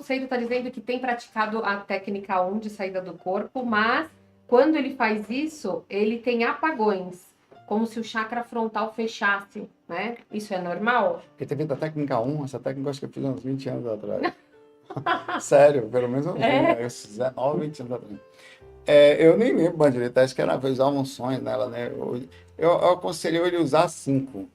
Seiro está dizendo que tem praticado a técnica 1 de saída do corpo, mas quando ele faz isso, ele tem apagões, como se o chakra frontal fechasse, né? Isso é normal? Porque teve da técnica 1, essa técnica eu acho que eu fiz uns 20 anos atrás. Sério, pelo menos uns 19, 20 anos atrás. Eu nem lembro, Bandireta, acho que era usar unções nela, né? Eu aconselho ele a usar 5.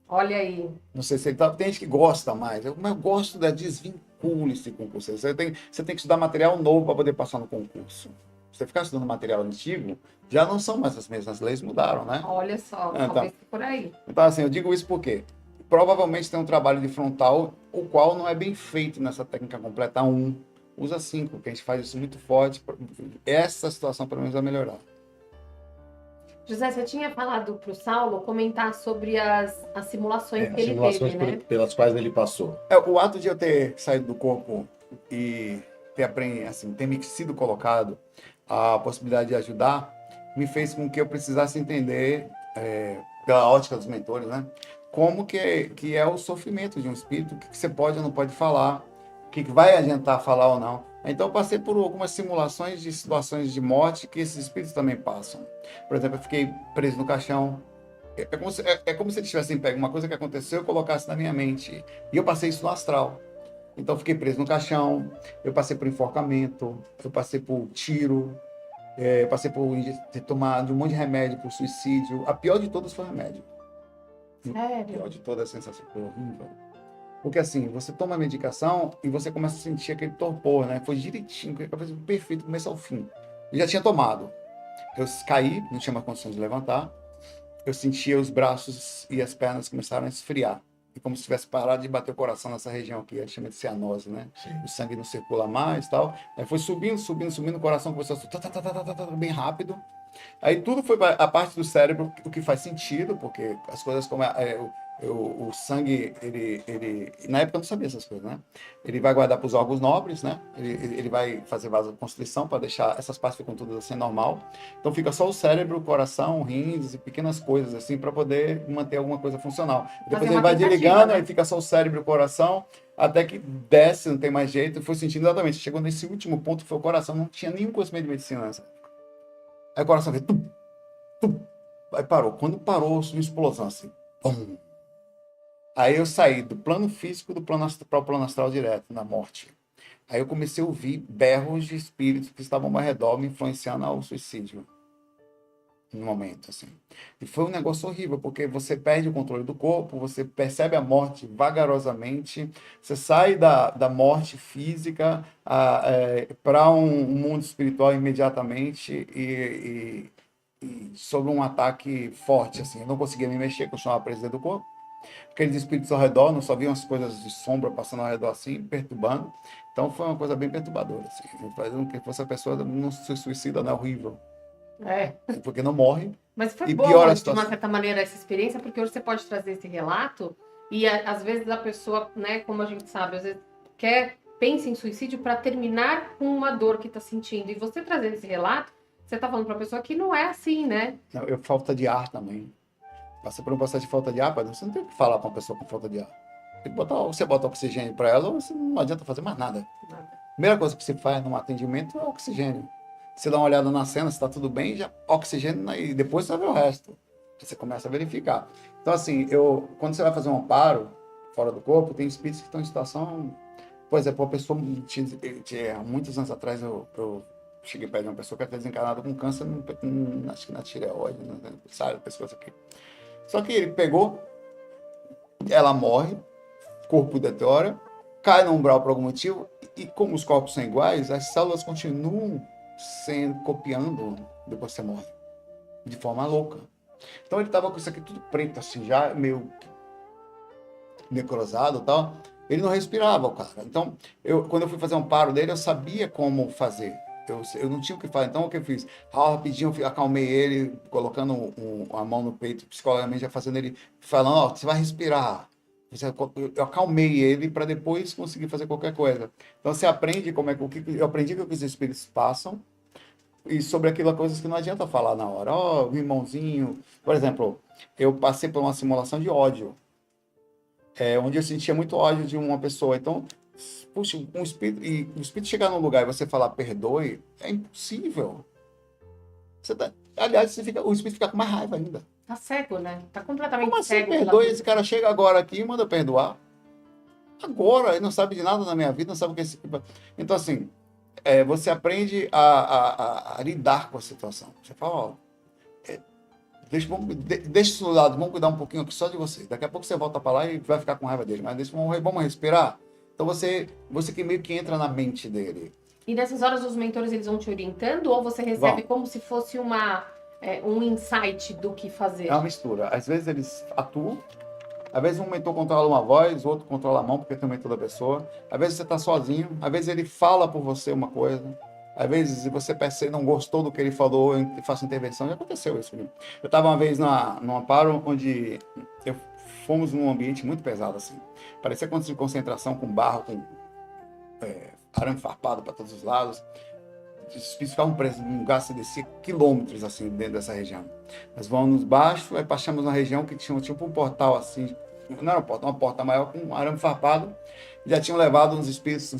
Olha aí. Não sei se ele tá, tem gente que gosta mais. Mas eu gosto da desvincule-se concurso. Você tem que estudar material novo para poder passar no concurso. Você ficar estudando material antigo, já não são mais as mesmas leis, mudaram, né? Olha só, Então, talvez por aí. então, assim, eu digo isso porque provavelmente tem um trabalho de frontal, o qual não é bem feito nessa técnica completa 1. Usa 5, porque a gente faz isso muito forte. Essa situação, pelo menos, vai melhorar. José, você tinha falado para o Saulo comentar sobre as simulações que ele simulações teve, né? pelas quais ele passou. O ato de eu ter saído do corpo e ter me sido colocado a possibilidade de ajudar, me fez com que eu precisasse entender, pela ótica dos mentores, né, como que é o sofrimento de um espírito, o que você pode ou não pode falar, o que vai adiantar falar ou não. Então, eu passei por algumas simulações de situações de morte que esses espíritos também passam. Por exemplo, eu fiquei preso no caixão. É como se eles tivessem pego uma coisa que aconteceu e colocasse na minha mente. E eu passei isso no astral. Então, eu fiquei preso no caixão, eu passei por enforcamento, eu passei por tiro, eu passei por ter tomado um monte de remédio por suicídio. A pior de todas foi o remédio. A pior Sério? de todas, a sensação foi horrível. Porque assim, você toma a medicação e você começa a sentir aquele torpor, né? Foi direitinho, perfeito, começo ao fim. Eu já tinha tomado. Eu caí, não tinha mais condição de levantar. Eu sentia os braços e as pernas começaram a esfriar. E como se tivesse parado de bater o coração nessa região aqui, a gente chama de cianose, né? Sim. O sangue não circula mais e tal. Aí foi subindo, subindo, subindo, o coração começou a bem rápido. Aí tudo foi a parte do cérebro, o que faz sentido, porque as coisas como o sangue, na época eu não sabia essas coisas, né? Ele vai guardar para os órgãos nobres, né? Ele vai fazer vasoconstrição para deixar essas partes ficam todas assim normal. Então fica só o cérebro, o coração, rins e pequenas coisas assim para poder manter alguma coisa funcional. Depois ele vai desligando, aí fica só o cérebro e o coração, até que desce, não tem mais jeito. E foi sentindo exatamente. Chegou nesse último ponto, foi o coração, não tinha nenhum conhecimento de medicina nessa. Aí o coração fez tum, tum. Aí parou. Quando parou, uma explosão assim. Pum. Aí eu saí do plano físico para o plano astral direto, na morte. Aí eu comecei a ouvir berros de espíritos que estavam ao redor, me influenciando ao suicídio. No momento, assim. E foi um negócio horrível, porque você perde o controle do corpo, você percebe a morte vagarosamente, você sai da morte física para um mundo espiritual imediatamente e sob um ataque forte, assim. Eu não conseguia me mexer, continuava preso dentro do corpo. Aqueles espíritos ao redor, não só viam as coisas de sombra passando ao redor assim, perturbando. Então foi uma coisa bem perturbadora, assim. Fazendo que fosse a pessoa não se suicida, não é horrível. É. Porque não morre. Mas foi E bom, piora a de uma situação. certa maneira, essa experiência, porque hoje você pode trazer esse relato e às vezes a pessoa, né, como a gente sabe, às vezes pensa em suicídio para terminar com uma dor que está sentindo. E você trazendo esse relato, você está falando para a pessoa que não é assim, né? Não, falta de ar também. Passei por um processo de falta de ar, você não tem o que falar para uma pessoa com falta de ar. Você bota oxigênio para ela, você não adianta fazer mais nada. Nada. A primeira coisa que você faz num atendimento é oxigênio. Você dá uma olhada na cena, se está tudo bem, já oxigênio, e depois você vai ver o resto. Você começa a verificar. Então, assim, quando você vai fazer um amparo fora do corpo, tem espíritos que estão em situação. Por exemplo, uma pessoa, há muitos anos atrás, eu cheguei perto de uma pessoa que estava desencarnada com câncer, acho que na tireoide, sabe, pescoço aqui. Só que ele pegou, ela morre, corpo deteriora, cai no umbral por algum motivo, e como os corpos são iguais, as células continuam copiando depois que você morre, de forma louca. Então ele estava com isso aqui tudo preto, assim, já meio necrosado e tal. Ele não respirava, o cara. Então, quando eu fui fazer um paro dele, eu sabia como fazer. Eu não tinha o que fazer. Então, o que eu fiz? Rapidinho, eu acalmei ele, colocando a mão no peito, psicologicamente, já fazendo ele, falando, ó, você vai respirar. Eu acalmei ele para depois conseguir fazer qualquer coisa. Então, você aprende eu aprendi o que os espíritos passam, e sobre aquilo, coisas que não adianta falar na hora. Ó, irmãozinho. Por exemplo, eu passei por uma simulação de ódio, onde eu sentia muito ódio de uma pessoa. Então, puxa, um espírito, e o espírito chegar num lugar e você falar perdoe, é impossível. Aliás, o espírito fica com mais raiva ainda. Tá cego, né? Tá Como completamente assim cego perdoe? Esse cara chega agora aqui e manda perdoar. Agora, ele não sabe de nada na minha vida, não sabe o que é esse. Então, assim, você aprende a lidar com a situação. Você fala, ó, deixa isso do lado, vamos cuidar um pouquinho aqui só de você. Daqui a pouco você volta para lá e vai ficar com raiva dele. Mas vamos respirar. Então você que meio que entra na mente dele. E nessas horas os mentores eles vão te orientando ou você recebe como se fosse um insight do que fazer? É uma mistura. Às vezes eles atuam, às vezes um mentor controla uma voz, o outro controla a mão, porque tem o mentor da pessoa. Às vezes você está sozinho, às vezes ele fala por você uma coisa. Às vezes você percebe, não gostou do que ele falou, e faça intervenção. Já aconteceu isso comigo. Eu estava uma vez num amparo onde fomos num ambiente muito pesado, assim. Parecia condição de concentração com barro, com arame farpado para todos os lados. Os espíritos ficavam presos num lugar que descia quilômetros assim dentro dessa região. Nós vamos baixo, aí passamos uma região que tinha tipo um portal assim, não era um portal, uma porta maior com um arame farpado. Já tinham levado uns espíritos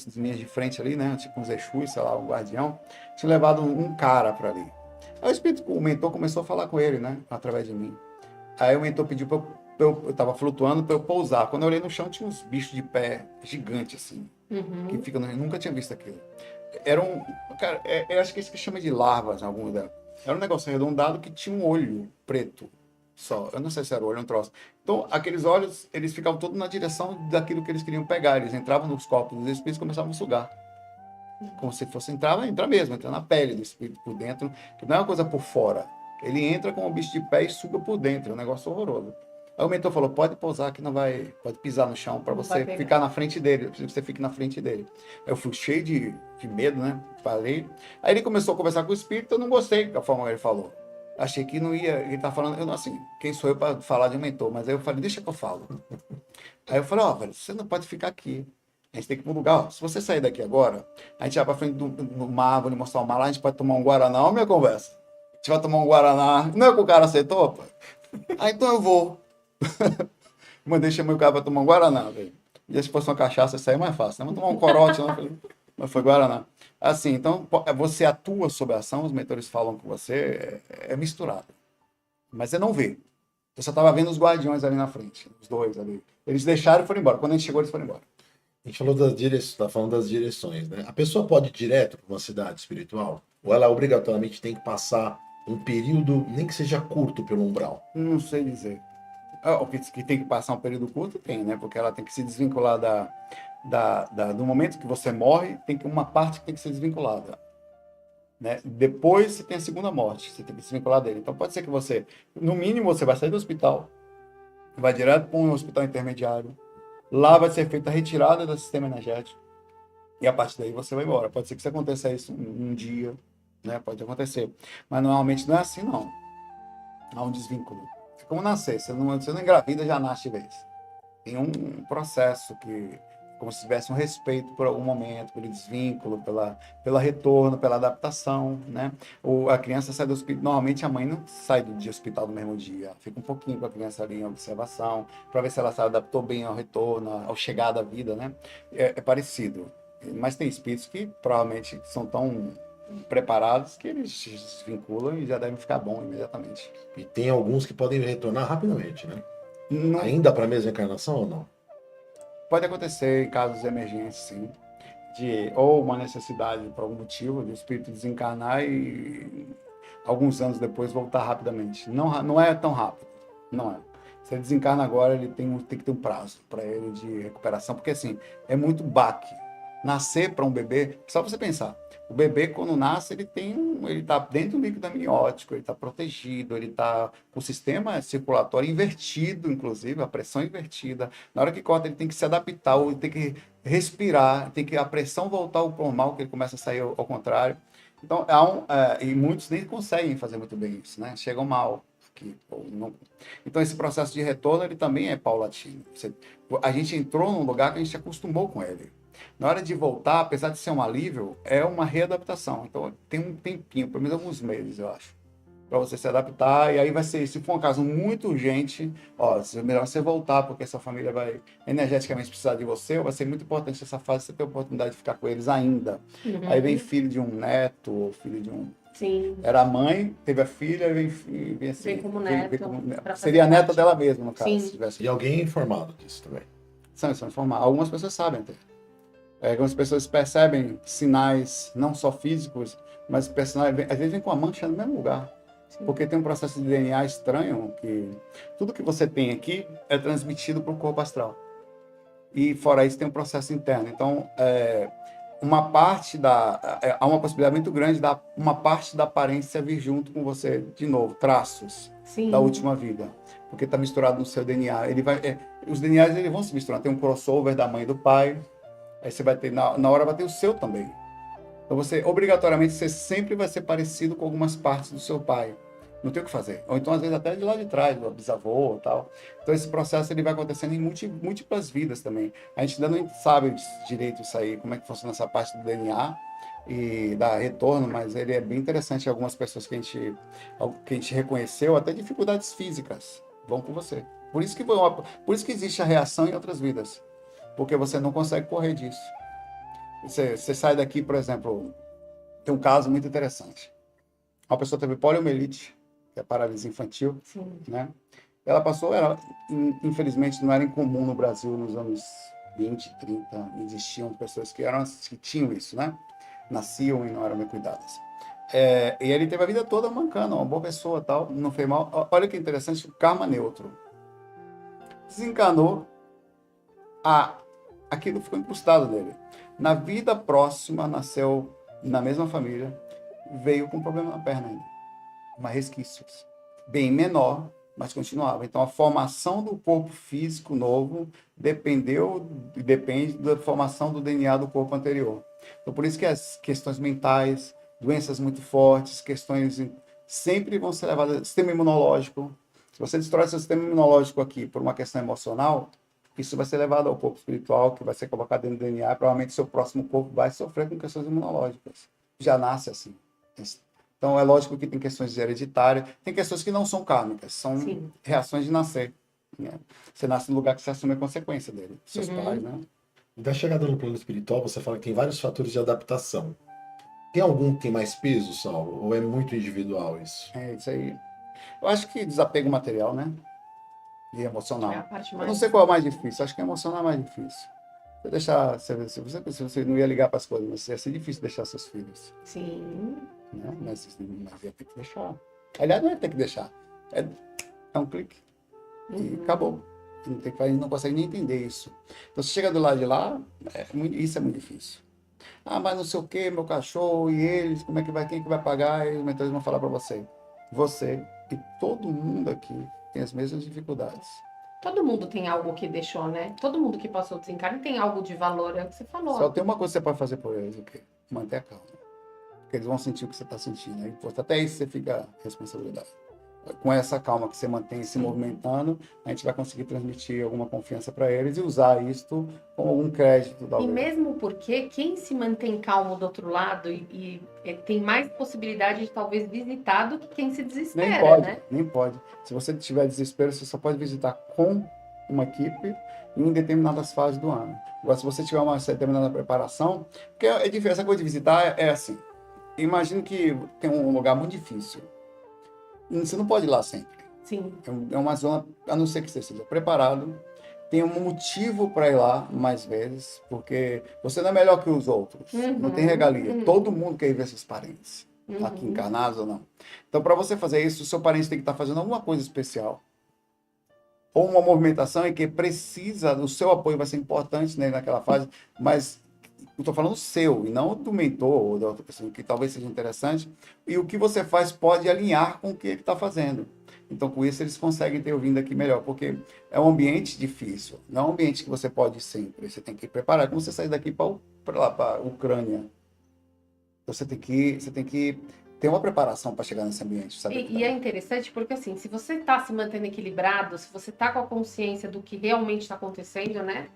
de linhas de frente ali, né? Tipo uns Exus, sei lá, um guardião. Tinham levado um cara para ali. Aí o mentor começou a falar com ele, né? Através de mim. Aí o mentor pediu para eu estava flutuando para eu pousar. Quando eu olhei no chão, tinha uns bichos de pé gigantes assim, que fica no... Nunca tinha visto aquilo. Era cara, eu acho que isso que chama de larvas, algum delas. Era um negócio arredondado que tinha um olho preto só. Eu não sei se era olho ou um troço. Então, aqueles olhos, eles ficavam todos na direção daquilo que eles queriam pegar. Eles entravam nos corpos dos espíritos e começavam a sugar. Como se fosse entrar mesmo, entrar na pele do espírito por dentro, que não é uma coisa por fora. Ele entra com o bicho de pé e suga por dentro. É um negócio horroroso. Aí o mentor falou, pode pousar que não vai, pode pisar no chão para você ficar na frente dele, para você fique na frente dele. Aí eu fui cheio de medo, né? Falei. Aí ele começou a conversar com o espírito, eu não gostei da forma que ele falou. Achei que não ia, ele tá falando, eu não, assim, quem sou eu para falar de um mentor? Mas aí eu falei, deixa que eu falo. Aí eu falei, ó, velho, você não pode ficar aqui. A gente tem que ir para um lugar, ó, se você sair daqui agora, a gente vai para frente do mar, vou lhe mostrar o mar lá, a gente pode tomar um Guaraná, olha a minha conversa. A gente vai tomar um Guaraná. Não é que o cara aceitou, pô? Aí então eu vou. Mandei chamar o cara para tomar um Guaraná, velho. E se fosse uma cachaça, isso aí é mais fácil. Não vou tomar um corote, não. Mas foi Guaraná. Assim, então, você atua sob a ação, os mentores falam com você, é misturado. Mas você não vê. Eu só estava vendo os guardiões ali na frente, os dois ali. Eles deixaram e foram embora. Quando a gente chegou, eles foram embora. A gente falou das direções, está falando das direções, né? A pessoa pode ir direto para uma cidade espiritual? Ou ela obrigatoriamente tem que passar um período, nem que seja curto, pelo umbral? Não sei dizer. O que tem que passar um período curto, tem, né? Porque ela tem que se desvincular do momento que você morre, tem que uma parte que tem que ser desvinculada. Né? Depois você tem a segunda morte, você tem que se desvincular dele. Então pode ser que você, no mínimo, você vai sair do hospital, vai direto para um hospital intermediário, lá vai ser feita a retirada do sistema energético, e a partir daí você vai embora. Pode ser que isso aconteça isso um dia, né? Pode acontecer. Mas normalmente não é assim, não. Há um desvínculo. É como nascer, você não engravida, já nasce de vez. Tem um processo que, como se tivesse um respeito por algum momento, pelo desvínculo, pelo retorno, pela adaptação, né? A criança sai do hospital, normalmente a mãe não sai de hospital no mesmo dia, fica um pouquinho com a criança ali em observação, para ver se ela se adaptou bem ao retorno, ao chegar da vida, né? É parecido. Mas tem espíritos que provavelmente são tão preparados que eles se desvinculam e já devem ficar bom imediatamente. E tem alguns que podem retornar rapidamente, né? Não, Ainda para a mesma encarnação ou não? pode acontecer em casos emergentes, sim, de ou uma necessidade por algum motivo de o espírito desencarnar e alguns anos depois voltar rapidamente. Não é tão rápido, não é. Se ele desencarna agora, ele tem que ter um prazo para ele de recuperação, porque assim, é muito baque. Nascer para um bebê, só você pensar, o bebê quando nasce, ele está dentro do líquido amniótico, ele está protegido, ele está com o sistema circulatório invertido, inclusive, a pressão invertida. Na hora que corta, ele tem que se adaptar, ele tem que respirar, tem que a pressão voltar ao normal, que ele começa a sair ao contrário. Então, e muitos nem conseguem fazer muito bem isso, né? Chegam mal. Então, esse processo de retorno, ele também é paulatino. A gente entrou num lugar que a gente se acostumou com ele. Na hora de voltar, apesar de ser um alívio, é uma readaptação. Então, tem um tempinho, pelo menos alguns meses, eu acho, para você se adaptar. E aí vai ser, se for um caso muito urgente, ó, é melhor você voltar, porque sua família vai energeticamente precisar de você, ou vai ser muito importante nessa fase você ter a oportunidade de ficar com eles ainda. Aí vem filho de um neto, ou filho de um... Sim. Era a mãe, teve a filha, vem assim. Vem como neto. Seria a neta parte. dela mesma, no caso. Sim. Se tivesse... E alguém é informado disso também. São informados. Algumas pessoas sabem até. Algumas pessoas percebem sinais, não só físicos, mas personais, às vezes vem com a mancha no mesmo lugar. Sim. Porque tem um processo de DNA estranho, que tudo que você tem aqui é transmitido para o corpo astral. E fora isso tem um processo interno. Então, uma parte há uma possibilidade muito grande da uma parte da aparência vir junto com você de novo, traços. Sim. Da última vida, porque está misturado no seu DNA. Os DNAs eles vão se misturar. Tem um crossover da mãe e do pai. Aí você vai ter, na hora vai ter o seu também. Então obrigatoriamente, você sempre vai ser parecido com algumas partes do seu pai. Não tem o que fazer. Ou então, às vezes, até de lá de trás, do bisavô e tal. Então, esse processo ele vai acontecendo em múltiplas vidas também. A gente ainda não sabe direito isso aí, como é que funciona essa parte do DNA e dá retorno, mas ele é bem interessante. Algumas pessoas que a gente reconheceu, até dificuldades físicas, vão com você. Por isso que existe a reação em outras vidas. Porque você não consegue correr disso. Você sai daqui, por exemplo, tem um caso muito interessante. Uma pessoa teve poliomielite, que é paralisia infantil, sim, né? Ela passou, infelizmente não era incomum no Brasil nos anos 20, 30, existiam pessoas que tinham isso, né? Nasciam e não eram bem cuidadas. E ele teve a vida toda mancando, uma boa pessoa, tal, não fez mal. Olha que interessante, o karma neutro. Desencanou, aquilo ficou incrustado nele. Na vida próxima, nasceu na mesma família, veio com problema na perna ainda, mas resquícios. Bem menor, mas continuava. Então, a formação do corpo físico novo depende da formação do DNA do corpo anterior. Então, por isso que as questões mentais, doenças muito fortes, questões sempre vão ser levadas... Sistema imunológico. Se você destrói seu sistema imunológico aqui por uma questão emocional, isso vai ser levado ao corpo espiritual, que vai ser colocado dentro do DNA, e provavelmente seu próximo corpo vai sofrer com questões imunológicas. Já nasce assim. Então, é lógico que tem questões hereditárias, tem questões que não são kármicas, são sim, reações de nascer. Né? Você nasce no lugar que você assume a consequência dele, seus pais, né? Da chegada no plano espiritual, você fala que tem vários fatores de adaptação. Tem algum que tem mais peso, Saulo? Ou é muito individual isso? Isso aí. Eu acho que desapego material, né? E emocional. É a parte mais... Eu não sei qual é o mais difícil, acho que emocional é mais difícil. Você não ia ligar para as coisas, mas ia ser difícil deixar seus filhos. Sim. Né? Mas ia ter que deixar. Aliás, não ia ter que deixar. É um clique. E acabou. Não tem que fazer, não consegue nem entender isso. Então, você chega do lado de lá, isso é muito difícil. Mas não sei o que, meu cachorro e eles, como é que vai, quem que vai pagar? E os mentores vão falar para você. Você e todo mundo aqui tem as mesmas dificuldades. Todo mundo tem algo que deixou, né? Todo mundo que passou o desencarne tem algo de valor, é o que você falou. Só tem uma coisa que você pode fazer por eles, o quê? Manter a calma. Porque eles vão sentir o que você está sentindo. Né? Até isso você fica a responsabilidade. Com essa calma que você mantém se movimentando, a gente vai conseguir transmitir alguma confiança para eles e usar isto como algum crédito. E mesmo porque quem se mantém calmo do outro lado e tem mais possibilidade de talvez visitar do que quem se desespera, nem pode, né? Nem pode. Se você tiver desespero, você só pode visitar com uma equipe em determinadas fases do ano. Agora, se você tiver uma determinada preparação, porque é difícil, essa coisa de visitar é assim. Imagino que tem um lugar muito difícil. Você não pode ir lá sempre. Sim. É uma zona, a não ser que você seja preparado, tem um motivo para ir lá mais vezes, porque você não é melhor que os outros, não tem regalia. Todo mundo quer ir ver seus parentes, aqui encarnados ou não. Então, para você fazer isso, o seu parente tem que estar fazendo alguma coisa especial. Ou uma movimentação em que precisa, o seu apoio vai ser importante, né, naquela fase, mas eu estou falando seu, e não do mentor ou da outra pessoa, que talvez seja interessante, e o que você faz pode alinhar com o que ele está fazendo. Então, com isso, eles conseguem ter ouvido aqui melhor, porque é um ambiente difícil, não é um ambiente que você pode ir sempre, você tem que preparar, como você sair daqui para a Ucrânia. Você tem que ter uma preparação para chegar nesse ambiente. Sabe? E é interessante porque, assim, se você está se mantendo equilibrado, se você está com a consciência do que realmente está acontecendo, né?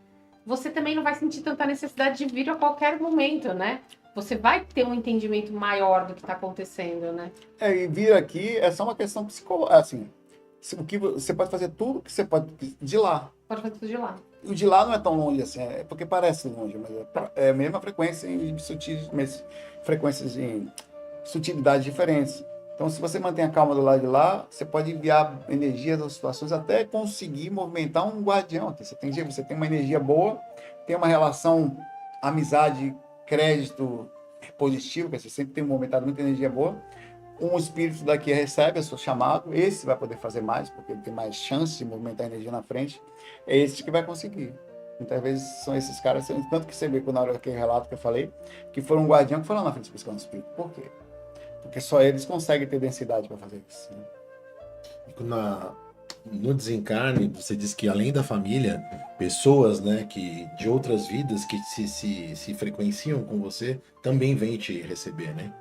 Você também não vai sentir tanta necessidade de vir a qualquer momento, né? você vai ter um entendimento maior do que está acontecendo, né? E vir aqui é só uma questão psicológica, assim, o que você pode fazer tudo que você pode de lá. Pode fazer tudo de lá. O de lá não é tão longe assim, é porque parece longe, mas é a mesma frequência frequências em sutilidades diferentes. Então, se você mantém a calma do lado de lá, você pode enviar energias das situações até conseguir movimentar um guardião. Você tem uma energia boa, tem uma relação, amizade, crédito positivo, que você sempre tem movimentado muita energia boa. Um espírito daqui recebe o seu chamado, esse vai poder fazer mais, porque ele tem mais chance de movimentar a energia na frente. É esse que vai conseguir. Muitas vezes são esses caras, tanto que você vê na hora daquele relato que eu falei, que foram um guardião que foram lá na frente buscar um espírito. Por quê? Porque só eles conseguem ter densidade para fazer isso. Né? No desencarne, você diz que além da família, pessoas, né, que de outras vidas que se frequenciam com você, também vêm te receber, né?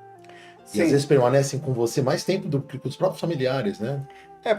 Sim. E às vezes permanecem com você mais tempo do que os próprios familiares, né?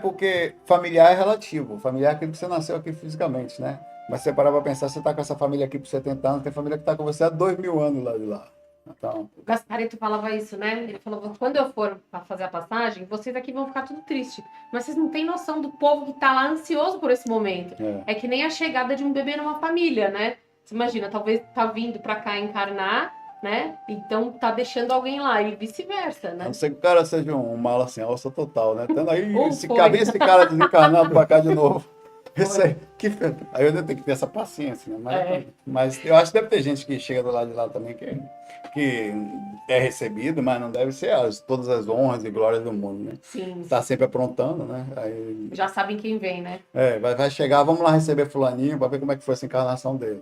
Porque familiar é relativo. Familiar é aquilo que você nasceu aqui fisicamente, né? Mas você parar para pensar, você está com essa família aqui por 70 anos, tem família que está com você há 2000 anos lá de lá. Então... O Gaspareto falava isso, né? Ele falou, quando eu for fazer a passagem, vocês aqui vão ficar tudo triste. Mas vocês não têm noção do povo que tá lá ansioso por esse momento. É que nem a chegada de um bebê numa família, né? Você imagina, talvez tá vindo para cá encarnar, né? Então tá deixando alguém lá e vice-versa, né? A não ser que o cara seja um mala sem alça total, né? Tendo aí, Cadê esse cara desencarnado pra cá de novo? Aí eu tenho que ter essa paciência, né? Mas eu acho que deve ter gente que chega do lado de lá também que é recebido, mas não deve ser todas as honras e glórias do mundo, né? Sim. Tá sempre aprontando, né? Aí... Já sabem quem vem, né? Vai chegar, vamos lá receber fulaninho pra ver como é que foi essa encarnação dele.